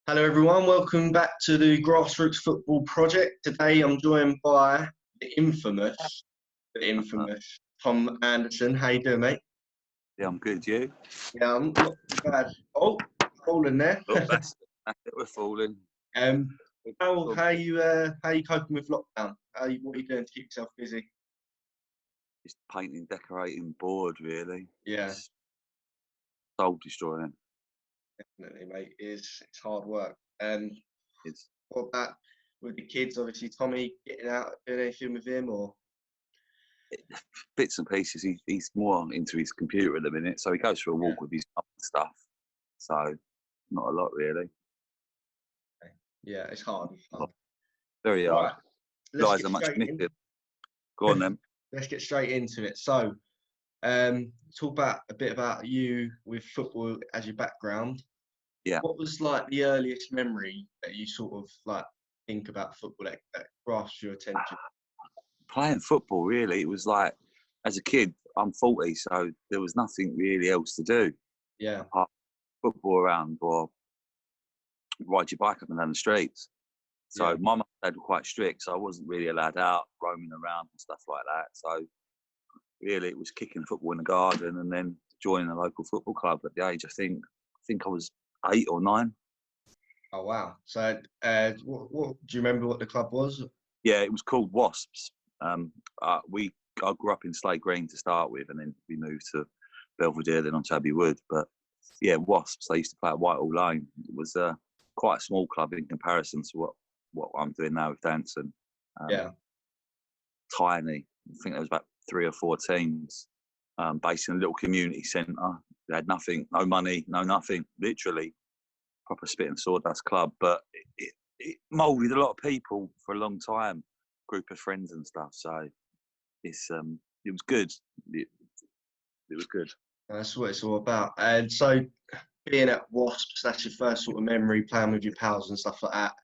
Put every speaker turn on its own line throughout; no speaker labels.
Hello everyone, welcome back to the Grassroots Football Project. Today I'm joined by the infamous Tom Anderson. How you doing, mate?
Yeah, I'm good. You?
Yeah, I'm not too bad. Oh, falling there.
Oh, that's it. We're falling.
How you coping with lockdown? What are you doing to keep yourself busy?
Just painting, decorating, bored. Really.
Yeah,
It's soul destroying.
definitely, mate. It's hard work.
It's
What about with the kids? Obviously, Tommy getting out, doing anything with him, or
bits and pieces. He's more into his computer at the minute, so he goes for a walk with his mum and stuff. So not a lot really.
yeah, it's hard.
Very hard.
Right, let's
Guys
get
are much
straight in.
missing. Go on then.
Let's get straight into it. So, talk about a bit about you with football as your background.
Yeah.
What was like the earliest memory that you sort of like think about football that grasped your attention?
Playing football, really, it was like, as a kid, I'm 40, so there was nothing really else to do
Yeah,
apart from football around or ride your bike up and down the streets. So
yeah,
my mum and dad were quite strict, so I wasn't really allowed out, roaming around and stuff like that. So really, it was kicking football in the garden and then joining a local football club at the age, I think I was 8 or 9.
Oh wow. So, what do you remember what the club was?
Yeah, it was called Wasps. I grew up in Slade Green to start with, and then we moved to Belvedere, then on Abbey Wood. But yeah, Wasps. They used to play at Whitehall Lane. It was quite a small club in comparison to what I'm doing now with Danson.
Yeah,
Tiny. I think there was about 3 or 4 teams based in a little community centre. They had nothing, no money, no nothing. Literally, proper spit and sawdust club. But it moulded a lot of people for a long time. Group of friends and stuff. So it was good. It was good.
that's what it's all about. And so, being at Wasps, that's your first sort of memory playing with your pals and stuff like that.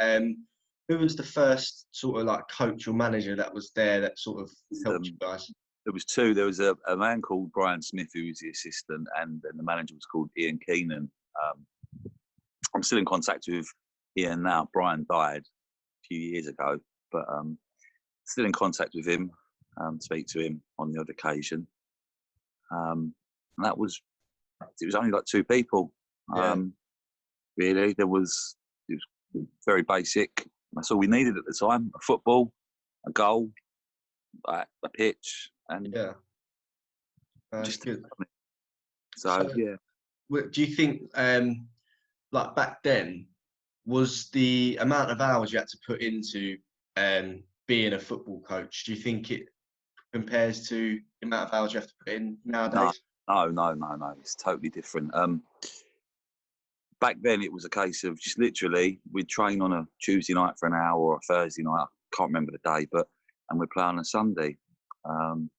Who was the first sort of like coach or manager that was there that sort of helped you guys?
There was 2. There was a man called Brian Smith who was the assistant, and then the manager was called Ian Keenan. I'm still in contact with Ian now. Brian died a few years ago, but still in contact with him. Speak to him on the odd occasion. And it was only like 2 people. Really, it was very basic. That's all we needed at the time: a football, a goal, a pitch, and
Just good.
So yeah.
Do you think, like back then, was the amount of hours you had to put into being a football coach? Do you think it compares to the amount of hours you have to put in nowadays?
No. It's totally different. Back then, it was a case of just literally we'd train on a Tuesday night for an hour or a Thursday night. I can't remember the day, and we'd play on a Sunday, and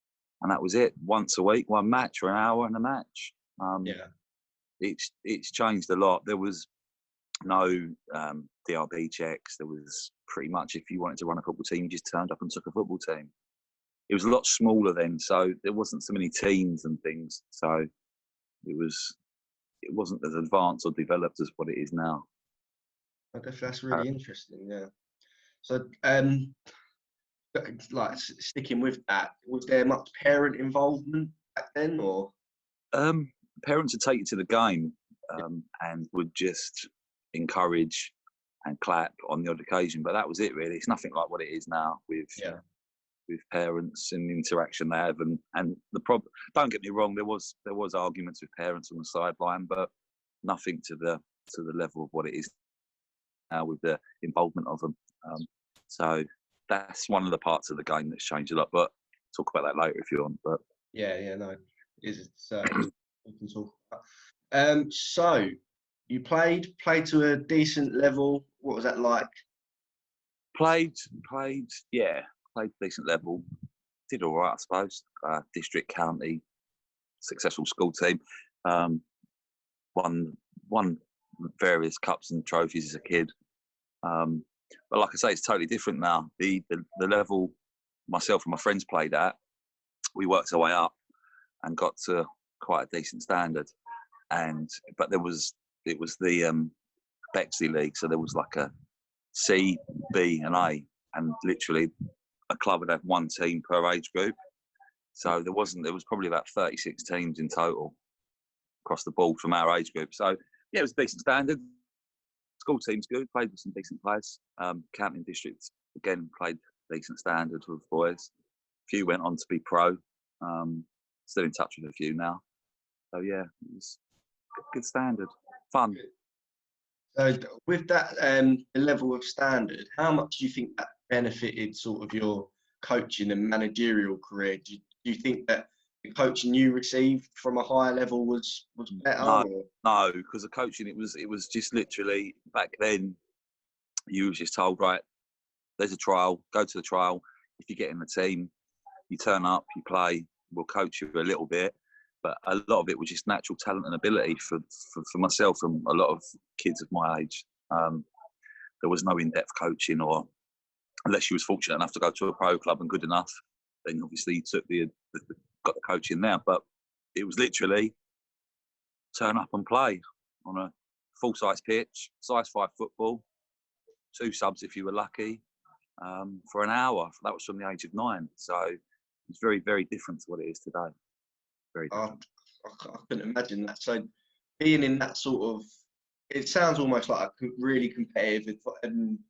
that was it. Once a week, one match for an hour and a match. It's changed a lot. There was no DRB checks. There was pretty much, if you wanted to run a football team, you just turned up and took a football team. It was a lot smaller then, so there wasn't so many teams and things. So it wasn't as advanced or developed as what it is now.
That's really interesting. Yeah. So, like sticking with that, was there much parent involvement back then, or?
Parents would take you to the game and would just encourage and clap on the odd occasion, but that was it really. It's nothing like what it is now with parents and the interaction they have, and the problem. Don't get me wrong, there was arguments with parents on the sideline, but nothing to the level of what it is now with the involvement of them. So that's one of the parts of the game that's changed a lot. But talk about that later if you want. But
no, we can talk about. So you played to a decent level. What was that like?
Played decent level. Did all right, I suppose. District, county, successful school team. Won various cups and trophies as a kid. But like I say, it's totally different now. The level myself and my friends played at, we worked our way up and got to quite a decent standard. But it was the Bexley League, so there was like a C, B, and A, and literally a club would have one team per age group. So there was probably about 36 teams in total across the board from our age group. So yeah, it was a decent standard. School team's good, played with some decent players. County Districts, again, played decent standard with boys. A few went on to be pro. Still in touch with a few now. So yeah, it was good standard, fun.
So with that level of standard, how much do you think that benefited sort of your coaching and managerial career? Do you think that the coaching you received from a higher level was better?
No, because the coaching, it was just literally, back then, you was just told, right, there's a trial, go to the trial. If you get in the team, you turn up, you play, we'll coach you a little bit. But a lot of it was just natural talent and ability for myself and a lot of kids of my age. There was no in-depth coaching, or unless you was fortunate enough to go to a pro club and good enough, then obviously you took got the coaching there. But it was literally turn up and play on a full-size pitch, size 5 football, 2 subs if you were lucky, for an hour. That was from the age of 9. So it's very, very different to what it is today. Very different.
I couldn't imagine that. So being in that sort of, it sounds almost like a really competitive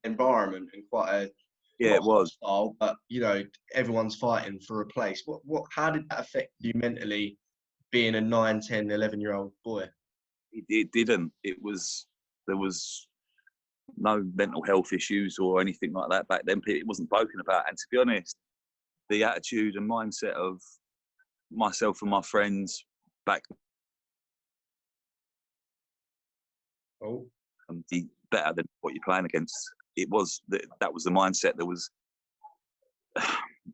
environment and quite a,
yeah, it was
hostile, but you know, everyone's fighting for a place. How did that affect you mentally, being a 9, 10, 11-year-old boy?
It didn't. There was no mental health issues or anything like that back then. It wasn't spoken about. And to be honest, the attitude and mindset of myself and my friends back better than what you're playing against. That was the mindset.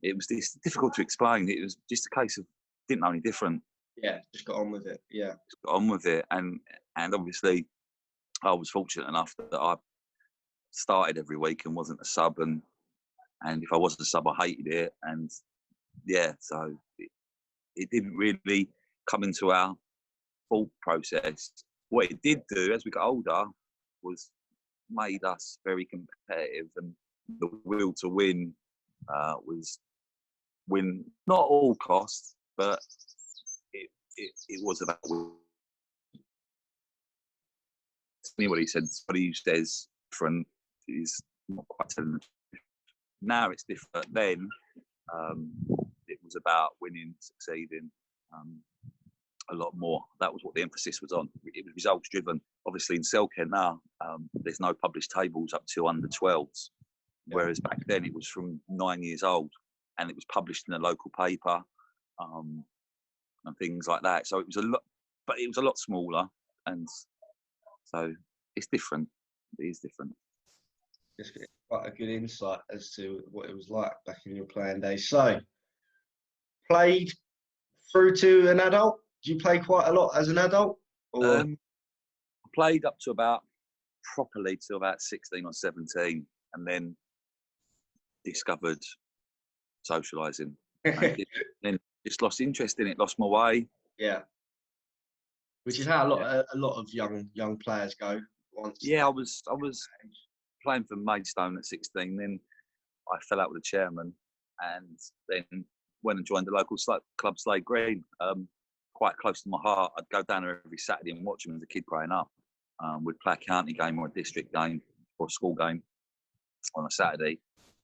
It was difficult to explain. It was just a case of didn't know any different.
Yeah, just got on with it. Yeah,
just got on with it. And obviously I was fortunate enough that I started every week and wasn't a sub, and if I wasn't a sub, I hated it. And yeah, so it didn't really come into our thought process. What it did do as we got older was made us very competitive, and the will to win was win, not all costs, but it was about winning. Anybody who says different is not quite telling the truth. Now it's different. Then it was about winning, succeeding. A lot more. That was what the emphasis was on. It was results driven. Obviously in Selkirk now, there's no published tables up to under 12s, whereas back then it was from 9 years old, and it was published in a local paper, and things like that. So it was a lot, but it was a lot smaller, and so it's different. It is different.
It's quite a good insight as to what it was like back in your playing days. So, played through to an adult? Do you play quite a lot as an adult? Or?
I played up to properly to about 16 or 17, and then discovered socialising. Then just lost interest in it, lost my way.
Yeah, which is how a lot of young players go.
Yeah, I was playing for Maidstone at 16. Then I fell out with the chairman, and then went and joined the local club, Slade Green. Quite close to my heart. I'd go down there every Saturday and watch them as a kid growing up. We'd play a county game or a district game or a school game on a Saturday,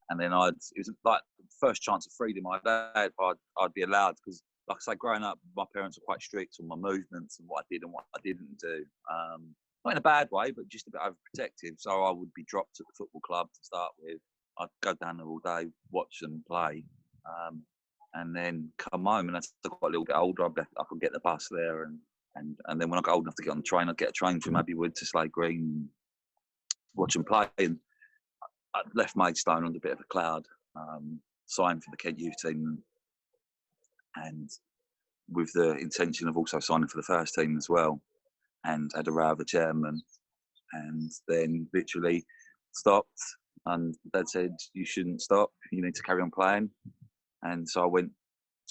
and then it was like the first chance of freedom I'd had. I'd be allowed, because, like I say, growing up, my parents were quite strict on my movements and what I did and what I didn't do. Not in a bad way, but just a bit overprotective. So I would be dropped at the football club to start with. I'd go down there all day, watch them play. And then come home, and as I got a little bit older, I could get the bus there, and then when I got old enough to get on the train, I'd get a train from Abbey Wood to Slade Green, and watch them play. And I left Maidstone on a bit of a cloud, signed for the Kent youth team, and with the intention of also signing for the first team as well, and had a row with the chairman, and then literally stopped, and Dad said, "You shouldn't stop, you need to carry on playing." And so I went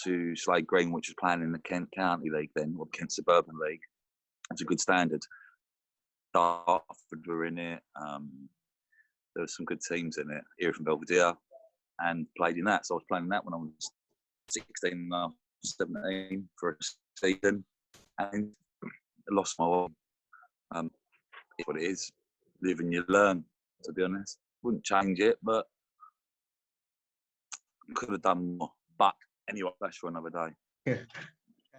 to Slade Green, which was playing in the Kent County League then, or Kent Suburban League. It's a good standard. Dartford were in it. There were some good teams in it. Here from Belvedere, and played in that. So I was playing in that when I was 16 and a half, 17 for a season, and I lost my way. It's what it is. Live and you learn, to be honest. Wouldn't change it, but could have done more. But anyway, that's for another day.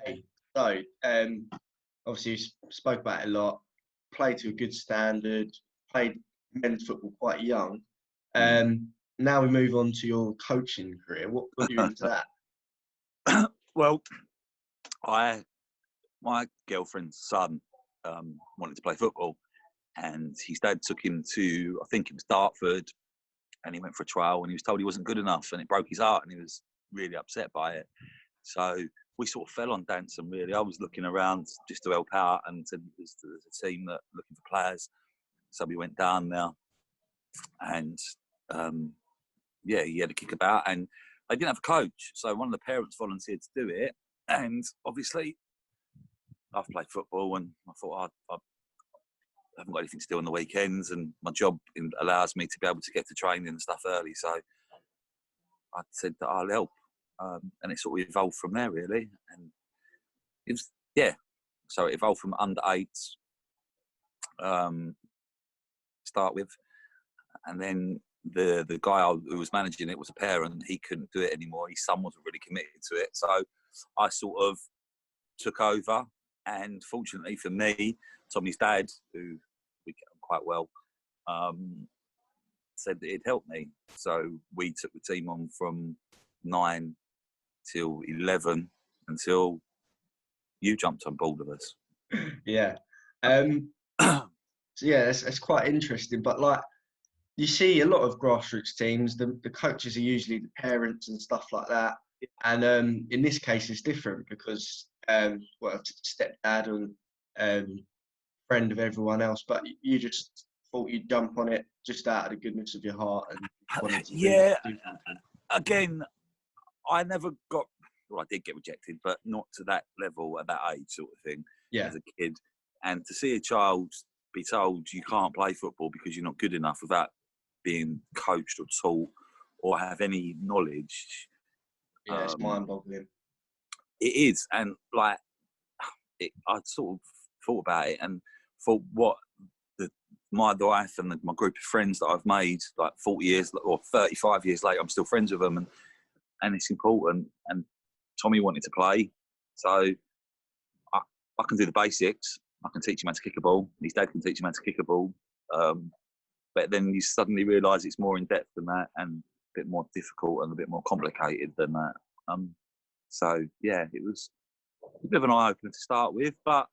Okay. So, obviously, you spoke about it a lot. Played to a good standard. Played men's football quite young. Now we move on to your coaching career. What got you into that?
Well, my girlfriend's son wanted to play football, and his dad took him to, I think it was Dartford, and he went for a trial, and he was told he wasn't good enough, and it broke his heart, and he was really upset by it. So we sort of fell on Danson, really. I was looking around just to help out, and said there's a team that looking for players. So we went down there, and yeah, he had a kick about, and they didn't have a coach. So one of the parents volunteered to do it, and obviously I've played football, and I thought I haven't got anything to do on the weekends, and my job allows me to be able to get to training and stuff early. So I said that I'll help, and it sort of evolved from there, really. And it was, yeah, so it evolved from under eights, start with, and then the guy who was managing it was a parent. He couldn't do it anymore. His son wasn't really committed to it, so I sort of took over. And fortunately for me, Tommy's dad, who we get on quite well, said that he'd help me. So we took the team on from 9 till 11 until you jumped on board with us.
Yeah. So yeah, it's quite interesting. But like, you see a lot of grassroots teams, the coaches are usually the parents and stuff like that. And in this case, it's different because well, stepdad and friend of everyone else, but you just thought you'd jump on it just out of the goodness of your heart and wanted to do something.
Again, I never got. Well, I did get rejected, but not to that level at that age, sort of thing.
Yeah.
As a kid, and to see a child be told you can't play football because you're not good enough without being coached or taught or have any knowledge.
Yeah, it's mind-boggling.
It is, and like, I sort of thought about it and thought what my wife and my group of friends that I've made, like 40 years or 35 years later, I'm still friends with them, and it's important. And Tommy wanted to play, so I can do the basics. I can teach him how to kick a ball. His dad can teach him how to kick a ball. But then you suddenly realise it's more in depth than that, and a bit more difficult and a bit more complicated than that. So yeah, it was a bit of an eye opener to start with. But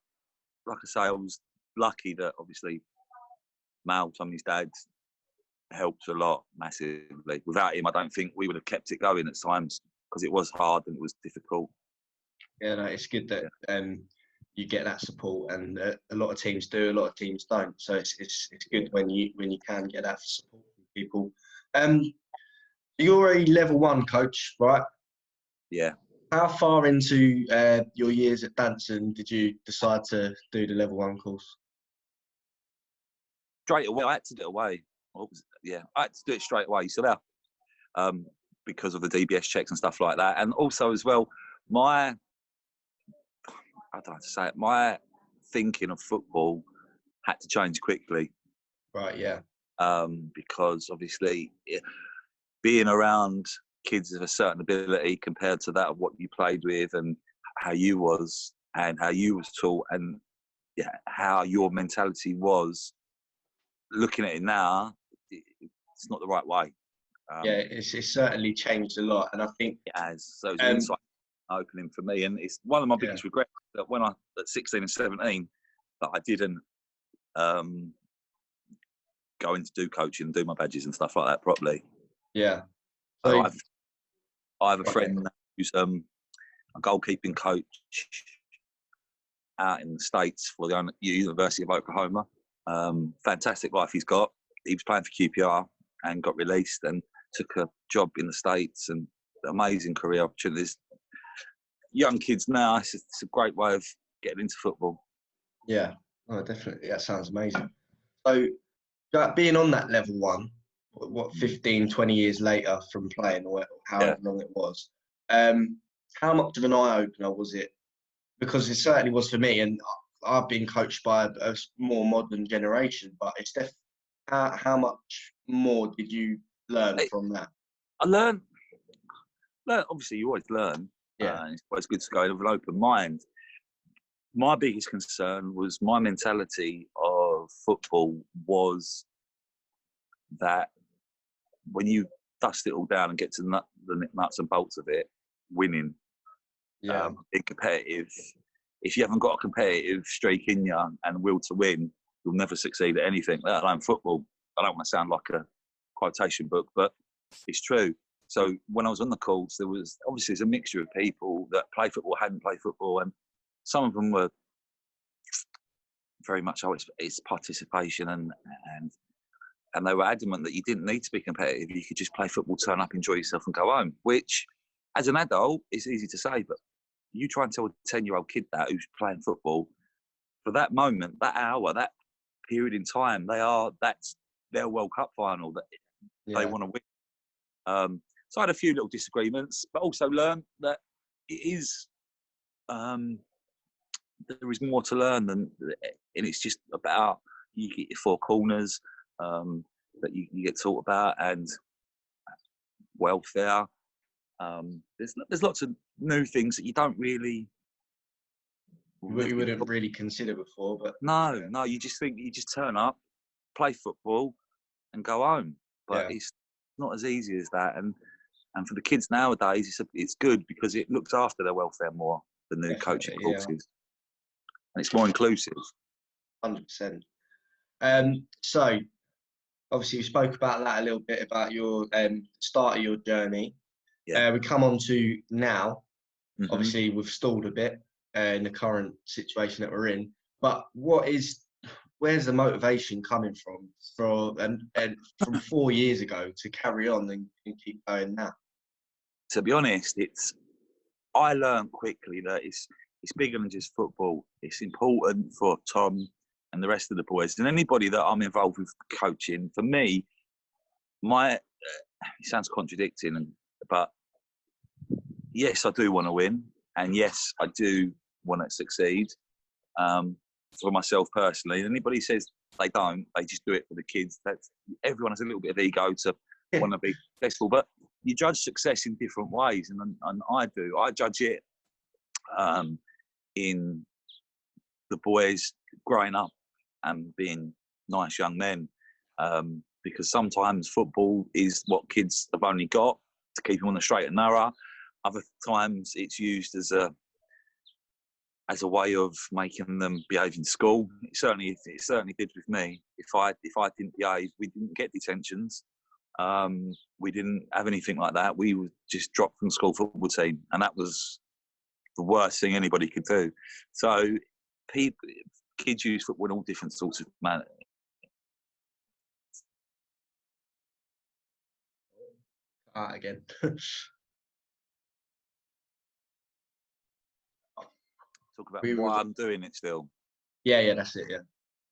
like I say, I was lucky that obviously Mal, Tommy's dad, helped a lot massively. Without him, I don't think we would have kept it going at times because it was hard and it was difficult.
Yeah, no, it's good that you get that support, and a lot of teams do, a lot of teams don't. So it's good when you can get that support from people. You're a level 1 coach, right?
Yeah.
How far into your years at Danson did you decide to do the level 1 course?
Straight away, I had to do it away. I had to do it straight away. So now, because of the DBS checks and stuff like that, and also as well, my thinking of football had to change quickly.
Right. Yeah.
Because obviously, being around kids of a certain ability compared to that of what you played with and how you was and how you was taught and how your mentality was. Looking at it now, it's not the right way.
Yeah, it's certainly changed a lot, and I think
it has. So it's an insight opening for me, and it's one of my biggest regrets that when I at 16 and 17 that I didn't go in to do coaching and do my badges and stuff like that properly.
Yeah.
So I have a friend who's a goalkeeping coach out in the States for the University of Oklahoma. Fantastic life he's got. He was playing for QPR and got released and took a job in the States, and amazing career opportunities. Young kids now, it's a great way of getting into football.
Yeah. Oh, definitely. That sounds amazing. So, being on that level one, what 15, 20 years later from playing, or however long it was, how much of an eye opener was it? Because it certainly was for me, and I've been coached by a more modern generation, but it's definitely how much more did you learn from that?
I learned. Obviously, you always learn.
Yeah.
It's always good to go in with an open mind. My biggest concern was my mentality of football was that when you dust it all down and get to the nuts and bolts of it, winning,
Yeah.
being competitive, if you haven't got a competitive streak in you and will to win, you'll never succeed at anything, let alone football. I don't want to sound like a quotation book, but it's true. So when I was on the courts, there was obviously a mixture of people that play football, hadn't played football, and some of them were very much, oh, it's participation, and they were adamant that you didn't need to be competitive. You could just play football, turn up, enjoy yourself, and go home. Which, as an adult, is easy to say, but you try and tell a 10-year-old kid that who's playing football, for that moment, that hour, that period in time, that's their World Cup final that they want to win. So I had a few little disagreements, but also learned that it is there is more to learn and it's just about you get your four corners that you get taught about and welfare. There's lots of new things that you don't really.
You wouldn't really consider before, but
no, you just turn up, play football, and go home. But it's not as easy as that. And for the kids nowadays, it's good because it looks after their welfare more. The new coaching courses, and it's more inclusive.
100%. So obviously you spoke about that a little bit about your start of your journey. We come on to now. Mm-hmm. Obviously we've stalled a bit in the current situation that we're in, but where's the motivation coming from from 4 years ago to carry on and keep going now?
To be honest, I learned quickly that it's bigger than just football. It's important for Tom and the rest of the boys and anybody that I'm involved with coaching. For me, it sounds contradicting, but yes, I do want to win, and yes, I do want to succeed. For myself personally, anybody says they don't, they just do it for the kids. Everyone has a little bit of ego to want to be successful, but you judge success in different ways, and I do. I judge it in the boys growing up and being nice young men, because sometimes football is what kids have only got to keep them on the straight and narrow. Other times it's used as a way of making them behave in school. It certainly did with me. If I didn't behave, we didn't get detentions. We didn't have anything like that. We were just dropped from the school football team, and that was the worst thing anybody could do. So kids use football in all different sorts of manners.
Again.
Talk about why I'm doing it still.
Yeah, that's it. Yeah,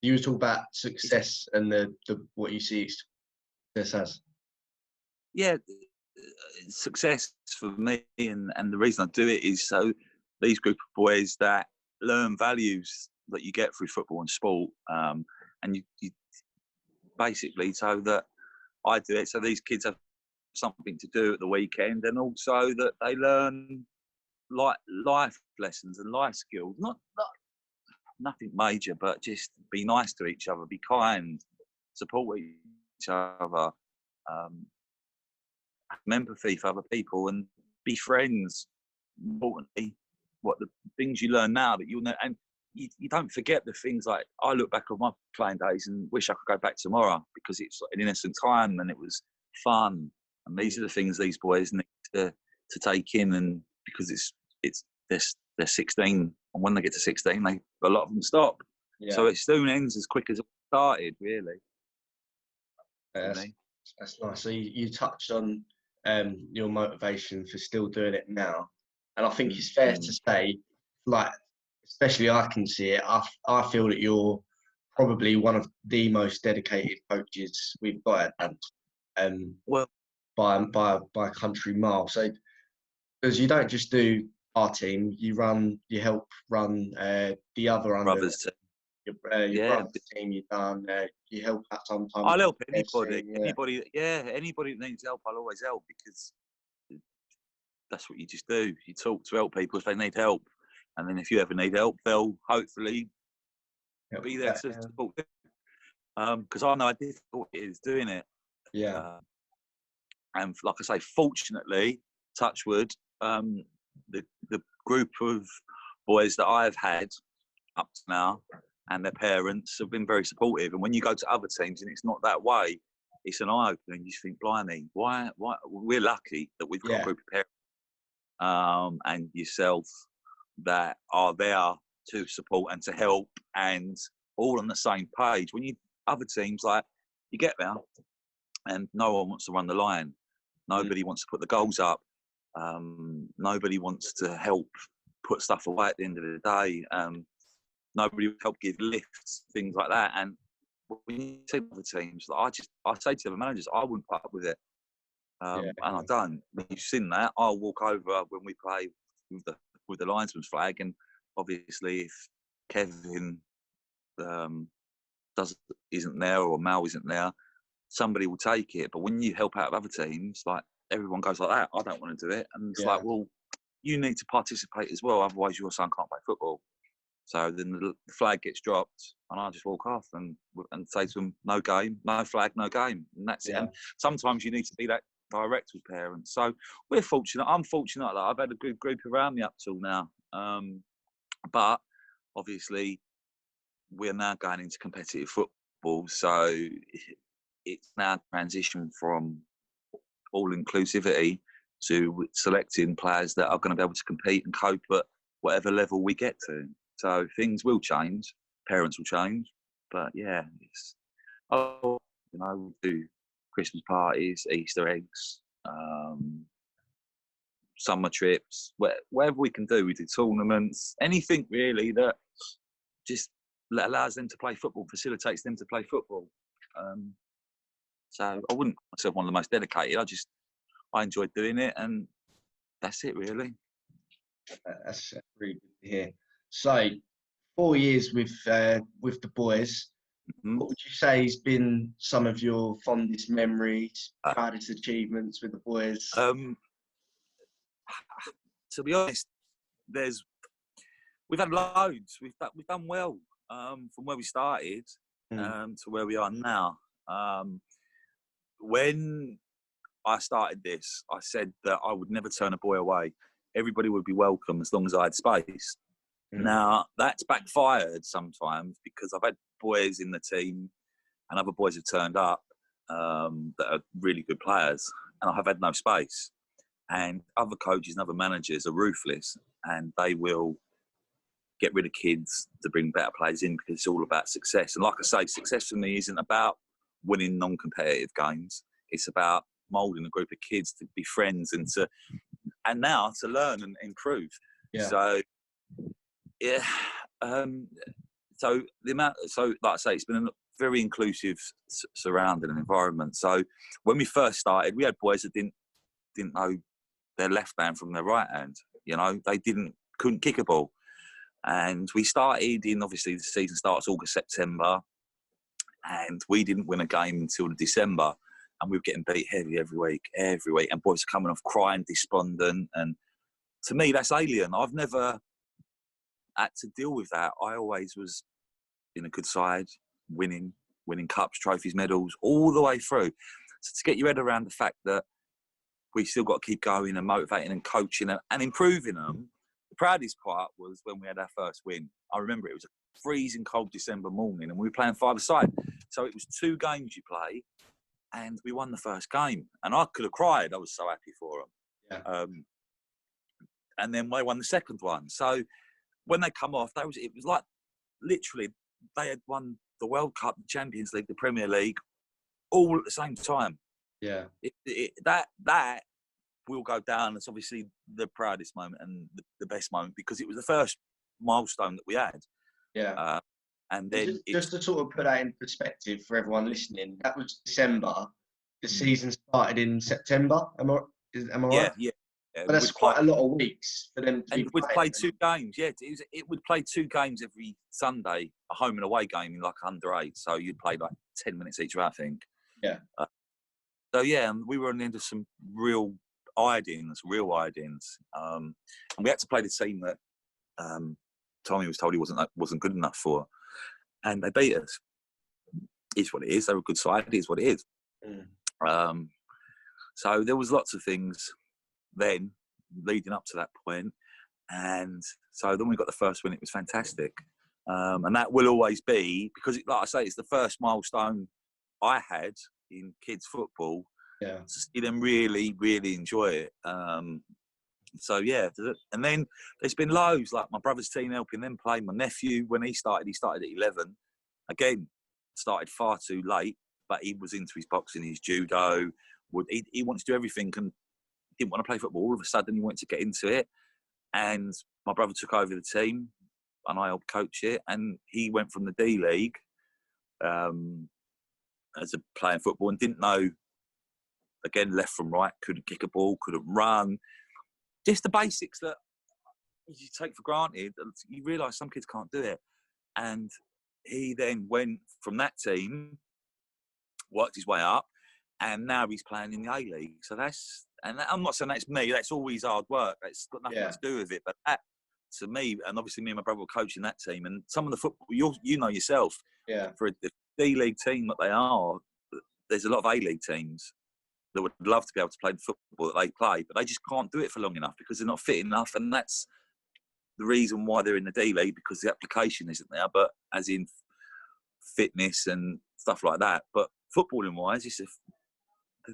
you were talking about success and the what you see success as.
Yeah, success for me, and the reason I do it is so these group of boys that learn values that you get through football and sport, and you basically so that I do it so these kids have something to do at the weekend, and also that they learn life lessons and life skills. Not nothing major, but just be nice to each other, be kind, support each other, have empathy for other people, and be friends. Importantly, what the things you learn now that you'll know, and you don't forget the things. Like I look back on my playing days and wish I could go back tomorrow because it's an innocent time and it was fun. And these are the things these boys need to take in, and because they're 16, and when they get to 16, a lot of them stop. Yeah. So it soon ends as quick as it started, really.
That's nice. So you touched on your motivation for still doing it now, and I think it's fair to say, like especially I can see it. I feel that you're probably one of the most dedicated coaches we've got at
Well,
by a country mile. So, because you don't just do our team, you help run the other under
brothers,
your
yeah.
brother's team. You help out sometimes.
I'll help
Team,
anybody that needs help. I'll always help, because that's what you just do. You talk to help people if they need help, and then if you ever need help, they'll hopefully be there to support you. Because I know how difficult it is doing it.
Yeah.
And like I say, fortunately, touch wood, the group of boys that I've had up to now and their parents have been very supportive. And when you go to other teams and it's not that way, it's an eye opener. You just think, blimey, why? We're lucky that we've got a group of parents and yourself that are there to support and to help, and all on the same page. When you other teams, like, you get there and no one wants to run the line, nobody wants to put the goals up, nobody wants to help put stuff away at the end of the day, nobody will help give lifts, things like that. And when you see other teams, like, I say to the managers, I wouldn't put up with it, and I don't. When you've seen that, I'll walk over when we play with the linesman's flag, and obviously if Kevin isn't there or Mal isn't there, somebody will take it. But when you help out of other teams, like, everyone goes like that. I don't want to do it, and it's like, well, you need to participate as well, otherwise your son can't play football. So then the flag gets dropped, and I just walk off and say to them, no game, no flag, no game, and that's it. And sometimes you need to be that direct with parents. So we're fortunate. I'm fortunate that I've had a good group around me up till now. But obviously, we're now going into competitive football, so it's now transitioned from all inclusivity to selecting players that are going to be able to compete and cope at whatever level we get to. So things will change, parents will change, but yeah, we do Christmas parties, Easter eggs, summer trips, whatever we can do. We do tournaments, anything really that just allows them to play football, facilitates them to play football. So I wouldn't call myself one of the most dedicated. I enjoy doing it, and that's it really.
That's really good to hear. So 4 years with the boys. What would you say has been some of your fondest memories, proudest achievements with the boys?
To be honest, we've had loads. We've done well from where we started to where we are now. When I started this, I said that I would never turn a boy away. Everybody would be welcome as long as I had space. Now, that's backfired sometimes, because I've had boys in the team and other boys have turned up that are really good players, and I have had no space. And other coaches and other managers are ruthless, and they will get rid of kids to bring better players in, because it's all about success. And like I say, success for me isn't about winning non-competitive games. It's about moulding a group of kids to be friends and now to learn and improve. So yeah, so like I say, it's been a very inclusive surrounding and environment. So when we first started, we had boys that didn't know their left hand from their right hand. They couldn't kick a ball. And we started obviously the season starts August, September, and we didn't win a game until December, and we were getting beat heavy every week, and boys are coming off crying, despondent, and to me that's alien. I've never had to deal with that. I always was in a good side, winning cups, trophies, medals, all the way through. So to get your head around the fact that we still got to keep going and motivating and coaching and improving them. The proudest part was when we had our first win. I remember it was a freezing cold December morning, and we were playing five-a-side. So it was 2 games you play, and we won the first game. And I could have cried. I was so happy for them. And then we won the second one. So when they come off, it was like literally they had won the World Cup, the Champions League, the Premier League, all at the same time.
Yeah,
that will go down as obviously the proudest moment and the best moment, because it was the first milestone that we had.
Yeah.
And then
just to sort of put that in perspective for everyone listening, that was December. The season started in September. Am I right?
Yeah.
But that's quite a lot of weeks for them to be
And we'd
playing.
play 2 games. Yeah, it would play 2 games every Sunday, a home and away game in like under 8. So you'd play like 10 minutes each way, I think.
Yeah.
So yeah, and we were on the end of some real iodines. And we had to play the team that Tommy was told he wasn't good enough for, and they beat us. It's what it is. They were a good side. It is what it is. So there was lots of things then leading up to that point, and so then we got the first win. It was fantastic, and that will always be, because like I say, it's the first milestone I had in kids football.
Yeah.
To see them really, really enjoy it. So yeah, and then there's been loads, like my brother's team helping them play. My nephew, when he started at 11. Again, started far too late, but he was into his boxing, his judo. He wanted to do everything and didn't want to play football. All of a sudden, he wanted to get into it, and my brother took over the team, and I helped coach it. And he went from the D League as a playing football and didn't know, again, left from right, couldn't kick a ball, couldn't run. Just the basics that you take for granted. You realise some kids can't do it. And he then went from that team, worked his way up, and now he's playing in the A-League. So I'm not saying that's me, that's always hard work. That's got nothing to do with it. But that, to me, and obviously me and my brother were coaching that team, and some of the football, you know yourself, for a D-League team that they are, there's a lot of A-League teams that would love to be able to play the football that they play, but they just can't do it for long enough because they're not fit enough, and that's the reason why they're in the D League, because the application isn't there, but as in fitness and stuff like that. But footballing wise,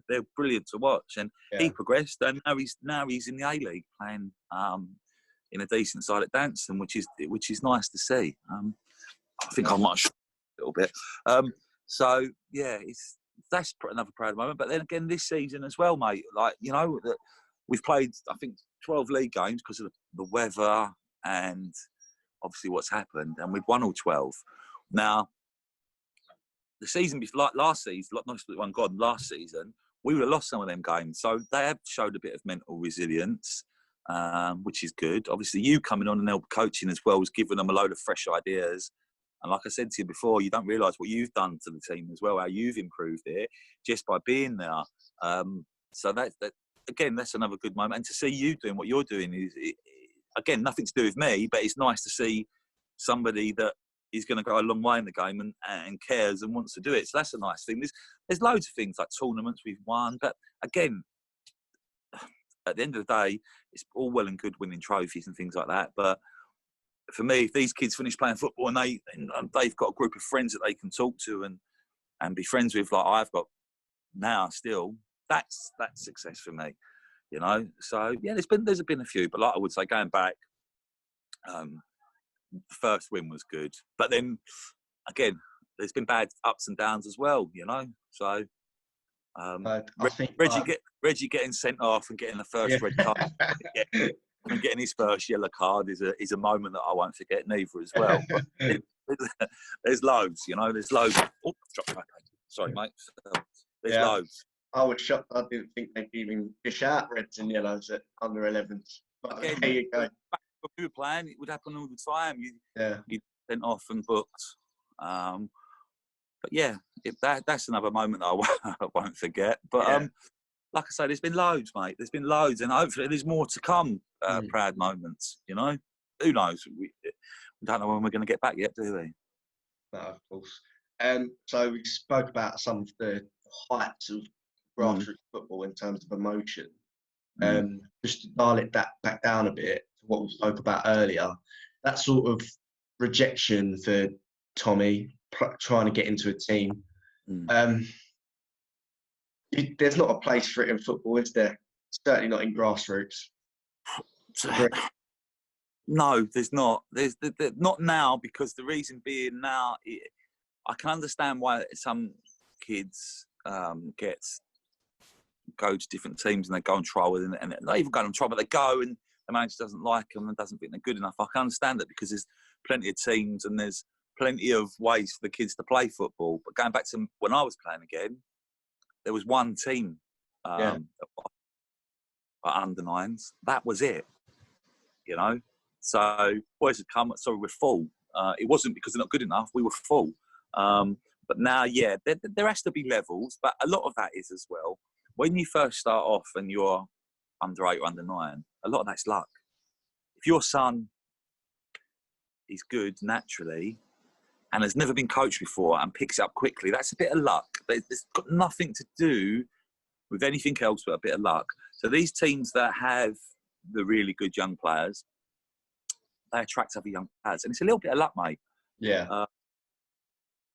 they're brilliant to watch, and he progressed, and now he's in the A League playing in a decent side at Danson, which is nice to see. I think I might a little bit. So yeah, that's another proud moment. But then again, this season as well, mate, like, you know, that we've played, I think, 12 league games because of the weather and obviously what's happened, and we've won all 12. Now, the season before, like last season, last season, we would have lost some of them games. So they have showed a bit of mental resilience, which is good. Obviously, you coming on and help coaching as well has given them a load of fresh ideas. And like I said to you before, you don't realise what you've done to the team as well, how you've improved it just by being there. So that again, that's another good moment. And to see you doing what you're doing is, again, nothing to do with me, but it's nice to see somebody that is going to go a long way in the game and cares and wants to do it. So that's a nice thing. There's loads of things like tournaments we've won, but again, at the end of the day, it's all well and good winning trophies and things like that. But for me, if these kids finish playing football and they've got a group of friends that they can talk to and be friends with, like I've got now still, that's success for me, you know. So yeah, there's been a few, but like I would say, going back, the first win was good, but then again, there's been bad ups and downs as well, you know. So Reggie getting sent off and getting the first red card and getting his first yellow card is a moment that I won't forget neither as well. But there's loads, you know. There's loads. Oh, sorry, mate. There's loads.
I was shocked. I didn't think they'd even dish out reds and yellows at under 11s. But
again,
there you go.
Back when we were playing, it would happen all the time. You'd sent off and booked. But yeah, that's another moment that I won't forget. But like I say, there's been loads, mate. There's been loads, and hopefully there's more to come. Proud moments, you know. Who knows? We don't know when we're going to get back yet, do we?
No, of course. So we spoke about some of the heights of grassroots football in terms of emotion. Just to dial it back down a bit to what we spoke about earlier, that sort of rejection for Tommy trying to get into a team. There's not a place for it in football, is there? Certainly not in grassroots.
No, there's not. There's not now, because the reason being now, I can understand why some kids go to different teams and they go on trial and they even go on trial, but they go and the manager doesn't like them and doesn't think they're good enough. I can understand that because there's plenty of teams and there's plenty of ways for the kids to play football. But going back to when I was playing again, there was one team under nines. That was it, you know. So boys had come, sorry, we're full. It wasn't because they're not good enough. We were full. But now, yeah, there has to be levels. But a lot of that is as well, when you first start off and you're under 8 or under 9, a lot of that's luck. If your son is good naturally and has never been coached before and picks it up quickly, that's a bit of luck. But it's got nothing to do with anything else but a bit of luck. So these teams that have the really good young players, they attract other young players. And it's a little bit of luck, mate.
Yeah.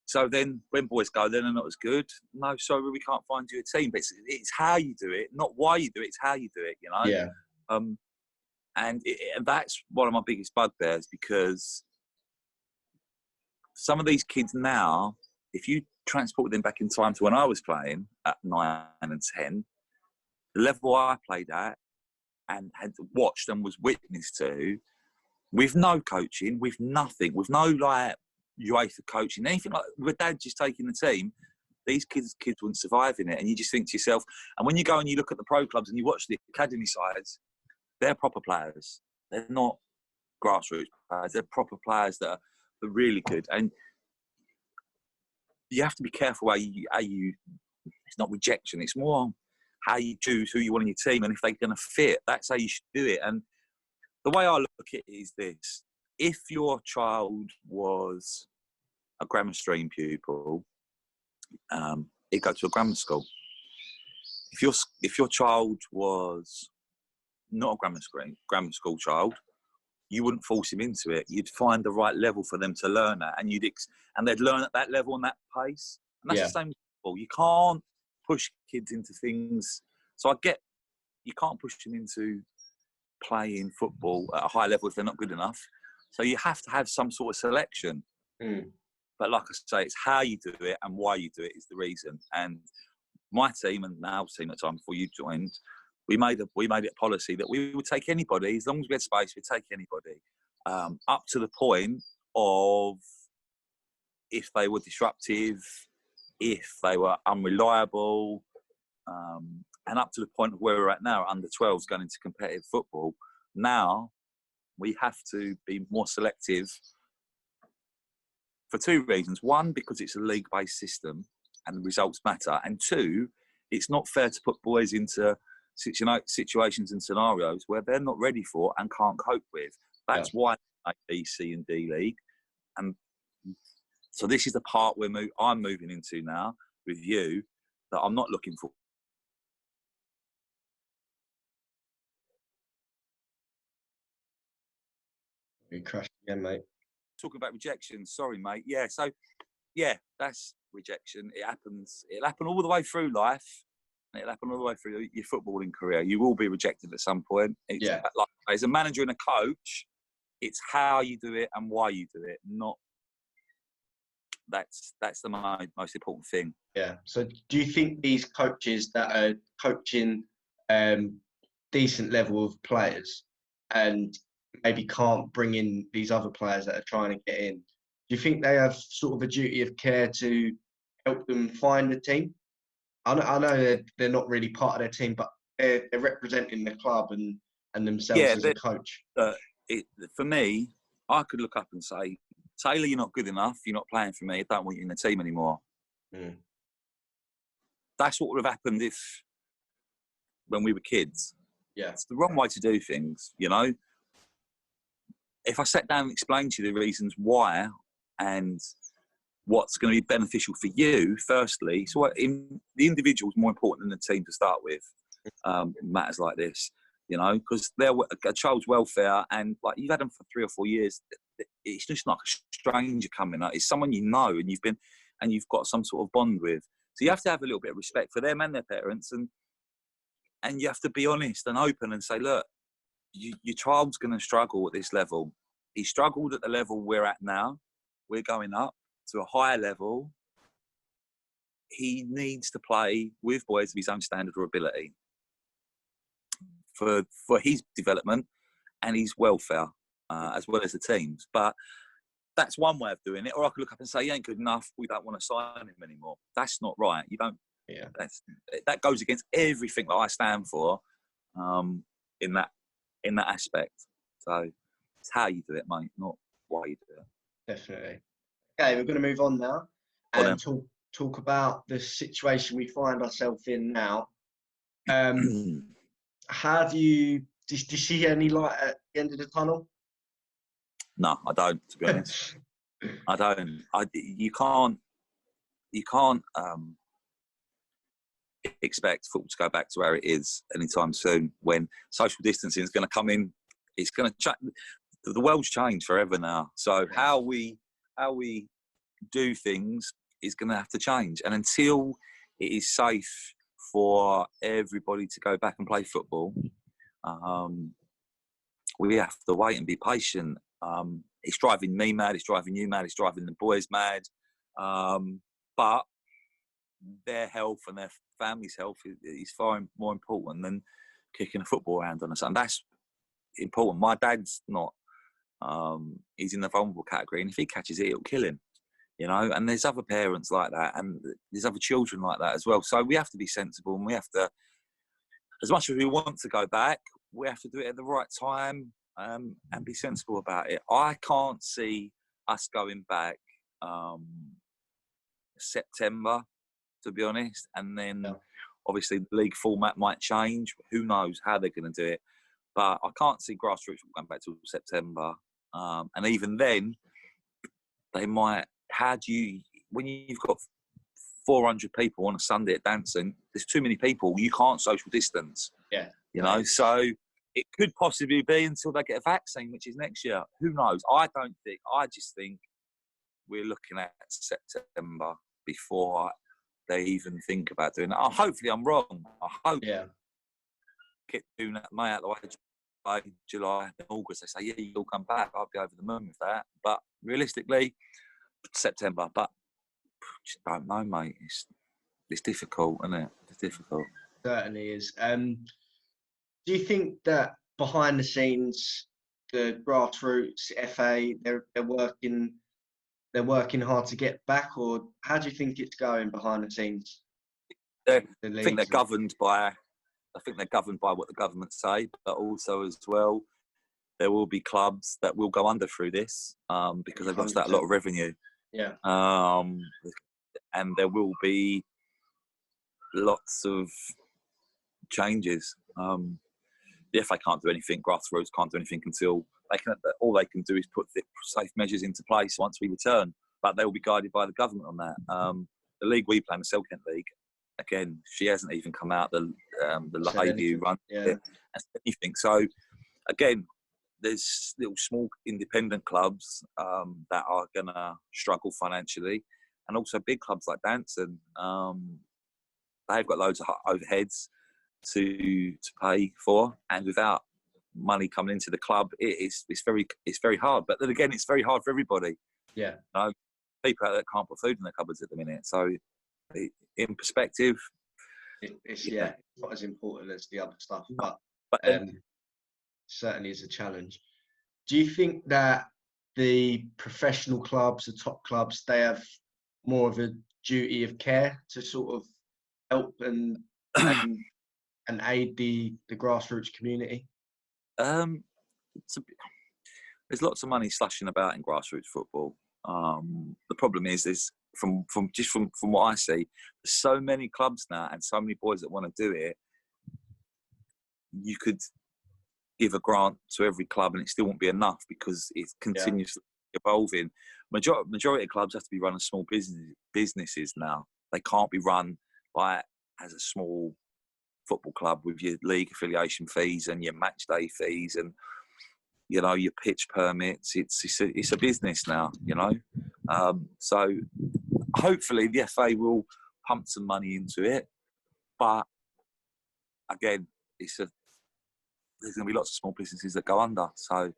So then when boys go, then they're not as good. No, sorry, we can't find you a team. But it's how you do it, not why you do it. It's how you do it, you know?
Yeah.
And that's one of my biggest bugbears, because some of these kids now, if you transport them back in time to when I was playing at 9 and 10, the level I played at and had watched and was witness to, with no coaching, with nothing, with no like UEFA coaching, anything like with dad just taking the team, these kids wouldn't survive in it. And you just think to yourself, and when you go and you look at the pro clubs and you watch the academy sides, they're proper players. They're not grassroots players. They're proper players that are really good. And you have to be careful how you it's not rejection, it's more how you choose who you want in your team and if they're going to fit. That's how you should do it. And the way I look at it is this: if your child was a grammar stream pupil, he'd go to a grammar school. If your child was not a grammar school child, you wouldn't force him into it. You'd find the right level for them to learn at, and and they'd learn at that level and that pace. And that's the same with football. You can't push kids into things. So I get you can't push them into playing football at a high level if they're not good enough. So you have to have some sort of selection. But like I say, it's how you do it and why you do it is the reason. And my team and our team at the time before you joined, we made it a policy that we would take anybody, as long as we had space, we'd take anybody, up to the point of if they were disruptive, if they were unreliable, and up to the point of where we're at now, under 12s going into competitive football. Now we have to be more selective for 2 reasons. One, because it's a league-based system and the results matter. And 2, it's not fair to put boys into situations and scenarios where they're not ready for and can't cope with. That's why I B, C and D league. And so this is the part where I'm moving into now with you, that I'm not looking for.
You crashed again, mate.
Talking about rejection, sorry, mate. Yeah, so, yeah, that's rejection. It happens. It'll happen all the way through life. It'll happen all the way through your footballing career. You will be rejected at some point. It's like, as a manager and a coach, it's how you do it and why you do it, not... That's the most important thing.
Yeah. So do you think these coaches that are coaching decent level of players and maybe can't bring in these other players that are trying to get in, do you think they have sort of a duty of care to help them find a team? I know they're not really part of their team, but they're representing the club and themselves as a coach.
For me, I could look up and say, Taylor, you're not good enough. You're not playing for me. I don't want you in the team anymore. That's what would have happened when we were kids.
Yeah.
It's the wrong way to do things, you know. If I sat down and explained to you the reasons why and what's going to be beneficial for you, firstly, so the individual is more important than the team to start with. Matters like this, you know, because they're a child's welfare, and like you've had them for 3 or 4 years. It's just like a stranger coming up. It's someone you know and you've got some sort of bond with. So you have to have a little bit of respect for them and their parents, and you have to be honest and open and say, look, your child's going to struggle at this level. He struggled at the level we're at now. We're going up to a higher level. He needs to play with boys of his own standard or ability for his development and his welfare, as well as the teams. But that's one way of doing it. Or I could look up and say, he ain't good enough, we don't want to sign him anymore. That's not right. You don't.
Yeah.
That goes against everything that I stand for, in that aspect. So it's how you do it, mate, not why you do it.
Definitely. Okay, we're going to move on now and talk about the situation we find ourselves in now. How do you see any light at the end of the tunnel?
No, I don't, to be honest. I don't. You can't expect football to go back to where it is anytime soon, when social distancing is going to come in. It's going to change. The world's changed forever now. So how we do things is going to have to change. And until it is safe for everybody to go back and play football, we have to wait and be patient. It's driving me mad. It's driving you mad. It's driving the boys mad. But their health and their family's health is far more important than kicking a football around on us. And that's important. My dad's not. He's in the vulnerable category, and if he catches it, it'll kill him. You know, and there's other parents like that, and there's other children like that as well. So we have to be sensible, and we have to, as much as we want to go back, we have to do it at the right time, and be sensible about it. I can't see us going back September, to be honest, and then obviously the league format might change. Who knows how they're going to do it? But I can't see Grassroots going back till September, and even then, they might. How do you, when you've got 400 people on a Sunday at Danson, there's too many people. You can't social distance.
Yeah.
You know, so it could possibly be until they get a vaccine, which is next year. Who knows? I just think we're looking at September before they even think about doing it. Hopefully I'm wrong. I hope get doing that May out of the way, July, August. They say, yeah, you'll come back. I'll be over the moon with that. But realistically, September. But just don't know, mate. It's difficult, isn't it? It's difficult.
Certainly is. Do you think that behind the scenes, the Grassroots FA, they're working hard to get back, or how do you think it's going behind the scenes?
I think they're governed by what the government say, but also as well, there will be clubs that will go under through this because they've lost out a lot of revenue.
Yeah.
And there will be lots of changes. The FA can't do anything. Grassroots can't do anything until all they can do is put the safe measures into place once we return. But they will be guided by the government on that. The league we play in the Selkent League, again, she hasn't even come out. The lady who runs it has anything. So again, there's little small independent clubs that are going to struggle financially, and also big clubs like Danson. They've got loads of overheads to pay for, and without money coming into the club, it's very hard. But then again, it's very hard for everybody.
Yeah,
you know, people out there can't put food in their cupboards at the minute. So, in perspective,
it's not as important as the other stuff, but certainly is a challenge. Do you think that the professional clubs, the top clubs, they have more of a duty of care to sort of help and aid the grassroots community?
There's lots of money slushing about in grassroots football. The problem is from what I see, there's so many clubs now and so many boys that want to do it. You could give a grant to every club and it still won't be enough because it's continuously evolving. Majority of clubs have to be run as small businesses now. They can't be run as a small football club with your league affiliation fees and your match day fees and your pitch permits. It's a business now, so hopefully the FA will pump some money into it, but again, there's going to be lots of small businesses that go under. So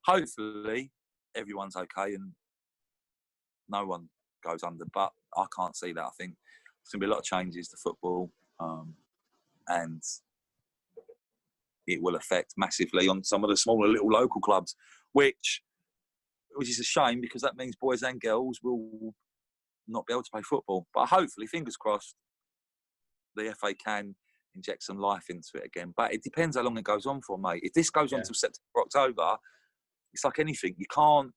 hopefully everyone's okay and no one goes under, but I can't see that. I think there's going to be a lot of changes to football, and it will affect massively on some of the smaller little local clubs, which is a shame, because that means boys and girls will not be able to play football. But hopefully, fingers crossed, the FA can inject some life into it again. But it depends how long it goes on for, mate. If this goes on till September, October, it's like anything. You can't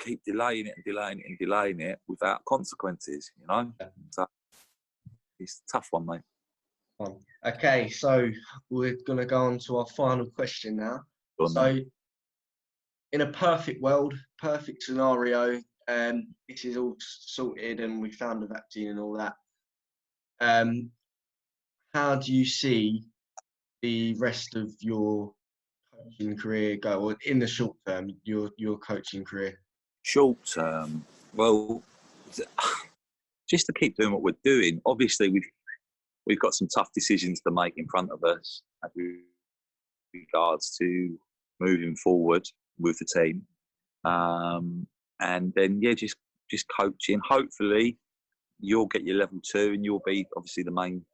keep delaying it and delaying it and delaying it without consequences, you know? So it's a tough one, mate.
Okay, so we're going to go on to our final question now. So, in a perfect world, perfect scenario, this is all sorted and we found a vaccine and all that. How do you see the rest of your coaching career go, or in the short term, your coaching career?
Short term, well, just to keep doing what we're doing. Obviously, we've got some tough decisions to make in front of us as regards to moving forward with the team, and then just coaching. Hopefully, you'll get your level 2, and you'll be obviously the main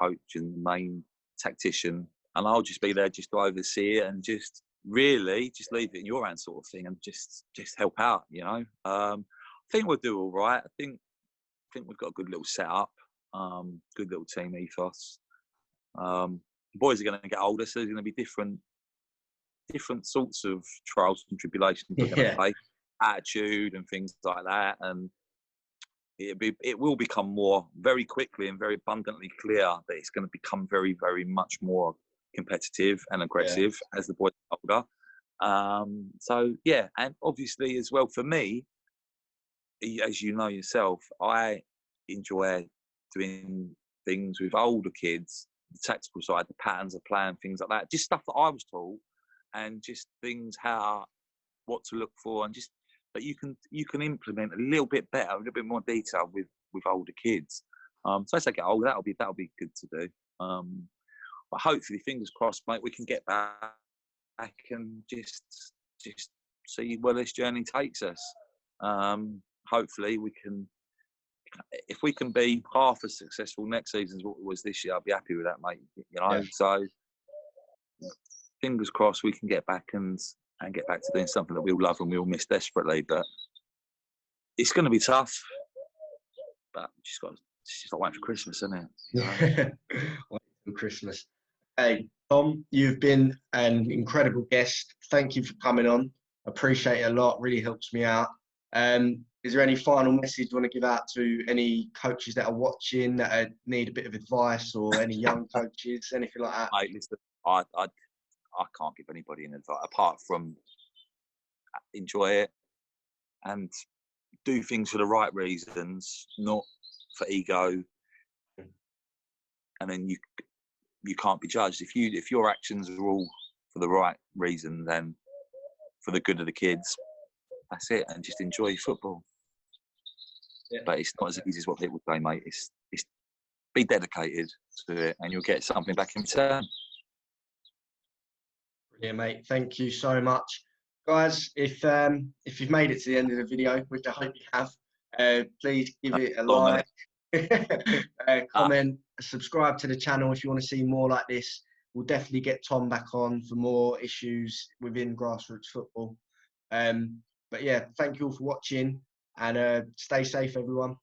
coach and the main tactician, and I'll just be there just to oversee it and just really just leave it in your hands, sort of thing, and just help out. You know, I think we'll do all right. I think we've got a good little setup, good little team ethos. The boys are going to get older, so there's going to be different sorts of trials and tribulations we're going to face, attitude and things like that, and it will become more very quickly and very abundantly clear that it's going to become very, very much more competitive and aggressive as the boys get older. So yeah, and obviously as well for me, as you know yourself, I enjoy doing things with older kids, the tactical side, the patterns of play and things like that, just stuff that I was taught, and just things what to look for, and just that you can implement a little bit better, a little bit more detail with older kids. So as I get older, that'll be good to do. But hopefully, fingers crossed, mate, we can get back and just see where this journey takes us. Hopefully, we can. If we can be half as successful next season as what it was this year, I'll be happy with that, mate. You know, so fingers crossed we can get back and get back to doing something that we all love and we all miss desperately. But it's going to be tough. But it's just like waiting for Christmas, isn't it?
Waiting for Christmas. Hey, Tom, you've been an incredible guest. Thank you for coming on. Appreciate it a lot. Really helps me out. Is there any final message you want to give out to any coaches that are watching that need a bit of advice, or any young coaches, anything like that?
Mate, listen, I can't give anybody an advice apart from enjoy it and do things for the right reasons, not for ego. And then you can't be judged if your actions are all for the right reason, then for the good of the kids, that's it. And just enjoy football. But it's not as easy as what people say, mate. It's be dedicated to it, and you'll get something back in return.
Brilliant, mate. Thank you so much, guys. If you've made it to the end of the video, which I hope you have, please give it a like, comment, subscribe to the channel if you want to see more like this. We'll definitely get Tom back on for more issues within grassroots football. But yeah, thank you all for watching, and stay safe, everyone.